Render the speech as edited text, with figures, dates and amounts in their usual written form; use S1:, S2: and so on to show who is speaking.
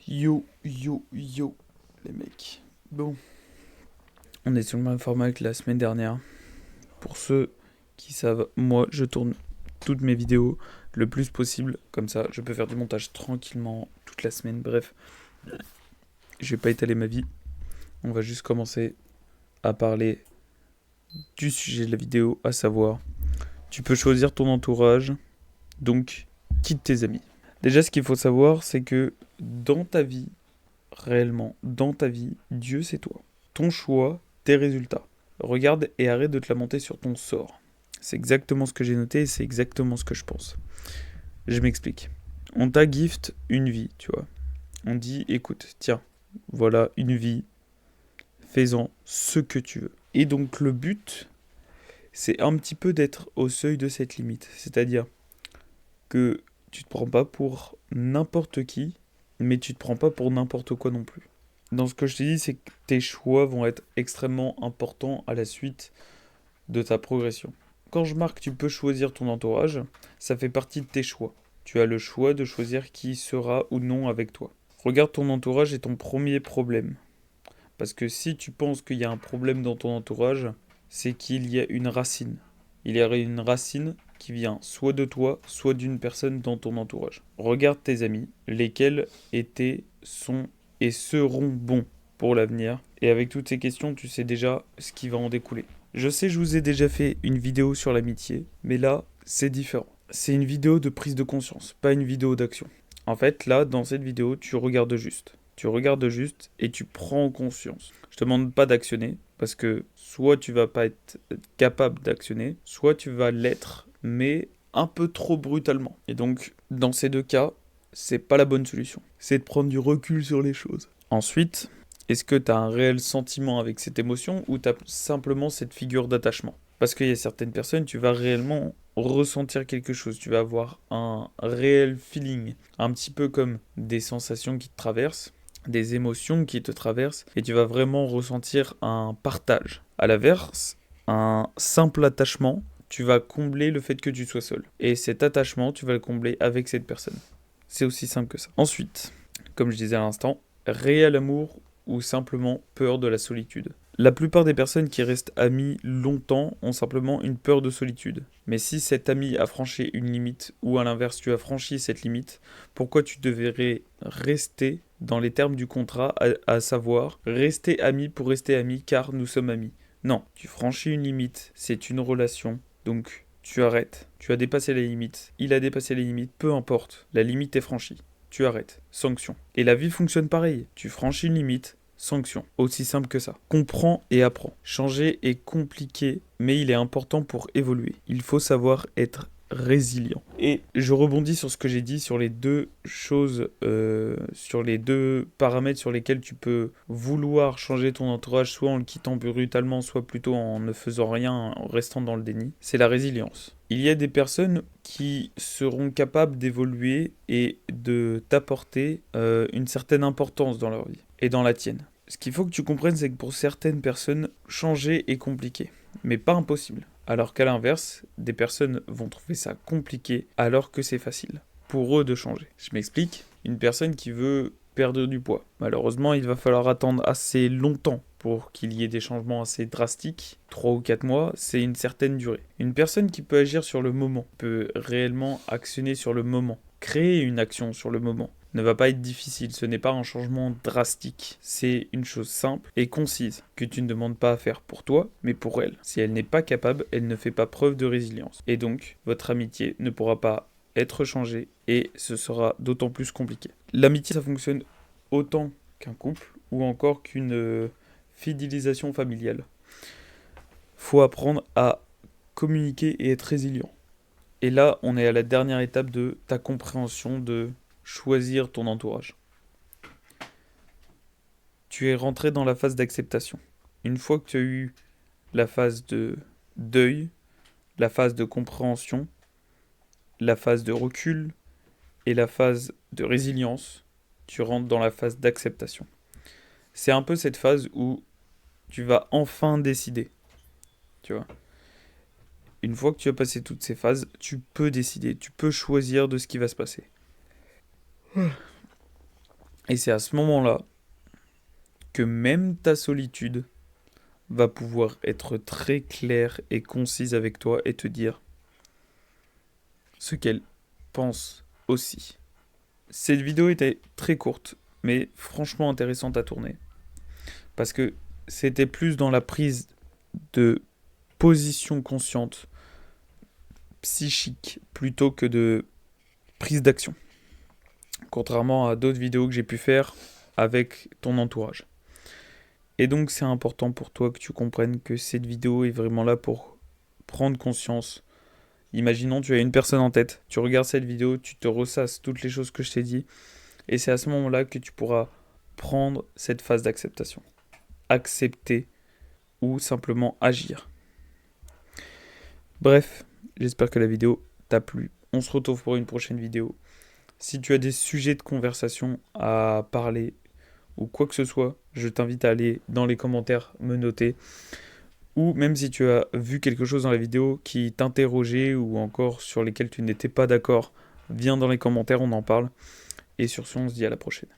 S1: Yo, yo, yo, les mecs. Bon, on est sur le même format que la semaine dernière. Pour ceux qui savent, moi, je tourne toutes mes vidéos le plus possible. Comme ça, je peux faire du montage tranquillement toute la semaine. Bref, je vais pas étaler ma vie. On va juste commencer à parler du sujet de la vidéo, à savoir, tu peux choisir ton entourage, donc quitte tes amis. Déjà, ce qu'il faut savoir, c'est que dans ta vie, réellement, dans ta vie, Dieu c'est toi. Ton choix, tes résultats. Regarde et arrête de te lamenter sur ton sort. C'est exactement ce que j'ai noté et c'est exactement ce que je pense. Je m'explique. On t'a gift une vie, tu vois. On dit, écoute, tiens, voilà une vie, fais-en ce que tu veux. Et donc le but, c'est un petit peu d'être au seuil de cette limite. C'est-à-dire que tu te prends pas pour n'importe qui, mais tu te prends pas pour n'importe quoi non plus. Dans ce que je te dis, c'est que tes choix vont être extrêmement importants à la suite de ta progression. Quand je marque tu peux choisir ton entourage, ça fait partie de tes choix. Tu as le choix de choisir qui sera ou non avec toi. Regarde ton entourage est ton premier problème. Parce que si tu penses qu'il y a un problème dans ton entourage, c'est qu'il y a une racine. Il y a une racine qui vient soit de toi, soit d'une personne dans ton entourage. Regarde tes amis, lesquels étaient, sont et seront bons pour l'avenir. Et avec toutes ces questions, tu sais déjà ce qui va en découler. Je sais, je vous ai déjà fait une vidéo sur l'amitié, mais là, c'est différent. C'est une vidéo de prise de conscience, pas une vidéo d'action. En fait, là, dans cette vidéo, tu regardes juste. Tu regardes juste et tu prends conscience. Je te demande pas d'actionner, parce que soit tu vas pas être capable d'actionner, soit tu vas l'être, mais un peu trop brutalement. Et donc, dans ces deux cas, c'est pas la bonne solution. C'est de prendre du recul sur les choses. Ensuite, est-ce que tu as un réel sentiment avec cette émotion ou tu as simplement cette figure d'attachement? Parce qu'il y a certaines personnes, tu vas réellement ressentir quelque chose, tu vas avoir un réel feeling, un petit peu comme des sensations qui te traversent, des émotions qui te traversent, et tu vas vraiment ressentir un partage. À l'inverse, un simple attachement, tu vas combler le fait que tu sois seul. Et cet attachement, tu vas le combler avec cette personne. C'est aussi simple que ça. Ensuite, comme je disais à l'instant, réel amour ou simplement peur de la solitude. La plupart des personnes qui restent amies longtemps ont simplement une peur de solitude. Mais si cet ami a franchi une limite, ou à l'inverse tu as franchi cette limite, pourquoi tu devrais rester dans les termes du contrat, à savoir rester amis pour rester amis car nous sommes amis? Non, tu franchis une limite, c'est une relation, donc tu arrêtes. Tu as dépassé les limites, il a dépassé les limites, peu importe, la limite est franchie. Tu arrêtes. Sanction. Et la vie fonctionne pareil. Tu franchis une limite, sanction. Aussi simple que ça. Comprends et apprends. Changer est compliqué, mais il est important pour évoluer. Il faut savoir être résilient. Et je rebondis sur ce que j'ai dit sur les deux choses, sur les deux paramètres sur lesquels tu peux vouloir changer ton entourage, soit en le quittant brutalement, soit plutôt en ne faisant rien, en restant dans le déni. C'est la résilience. Il y a des personnes qui seront capables d'évoluer et de t'apporter une certaine importance dans leur vie et dans la tienne. Ce qu'il faut que tu comprennes, c'est que pour certaines personnes, changer est compliqué, mais pas impossible. Alors qu'à l'inverse, des personnes vont trouver ça compliqué alors que c'est facile pour eux de changer. Je m'explique, une personne qui veut perdre du poids. Malheureusement, il va falloir attendre assez longtemps pour qu'il y ait des changements assez drastiques. 3 ou 4 mois, c'est une certaine durée. Une personne qui peut agir sur le moment, peut réellement actionner sur le moment, créer une action sur le moment, ne va pas être difficile, ce n'est pas un changement drastique. C'est une chose simple et concise que tu ne demandes pas à faire pour toi, mais pour elle. Si elle n'est pas capable, elle ne fait pas preuve de résilience. Et donc, votre amitié ne pourra pas être changée et ce sera d'autant plus compliqué. L'amitié, ça fonctionne autant qu'un couple ou encore qu'une fidélisation familiale. Faut apprendre à communiquer et être résilient. Et là, on est à la dernière étape de ta compréhension de choisir ton entourage. Tu es rentré dans la phase d'acceptation. Une fois que tu as eu la phase de deuil, la phase de compréhension, la phase de recul et la phase de résilience, tu rentres dans la phase d'acceptation. C'est un peu cette phase où tu vas enfin décider, tu vois. Une fois que tu as passé toutes ces phases, tu peux décider, tu peux choisir de ce qui va se passer. Et c'est à ce moment-là que même ta solitude va pouvoir être très claire et concise avec toi et te dire ce qu'elle pense aussi. Cette vidéo était très courte, mais franchement intéressante à tourner. Parce que c'était plus dans la prise de position consciente, psychique, plutôt que de prise d'action. Contrairement à d'autres vidéos que j'ai pu faire avec ton entourage. Et donc c'est important pour toi que tu comprennes que cette vidéo est vraiment là pour prendre conscience. Imaginons tu as une personne en tête, tu regardes cette vidéo, tu te ressasses toutes les choses que je t'ai dit, et c'est à ce moment-là que tu pourras prendre cette phase d'acceptation. Accepter ou simplement agir. Bref, j'espère que la vidéo t'a plu. On se retrouve pour une prochaine vidéo. Si tu as des sujets de conversation à parler ou quoi que ce soit, je t'invite à aller dans les commentaires me noter. Ou même si tu as vu quelque chose dans la vidéo qui t'interrogeait ou encore sur lesquels tu n'étais pas d'accord, viens dans les commentaires, on en parle. Et sur ce, on se dit à la prochaine.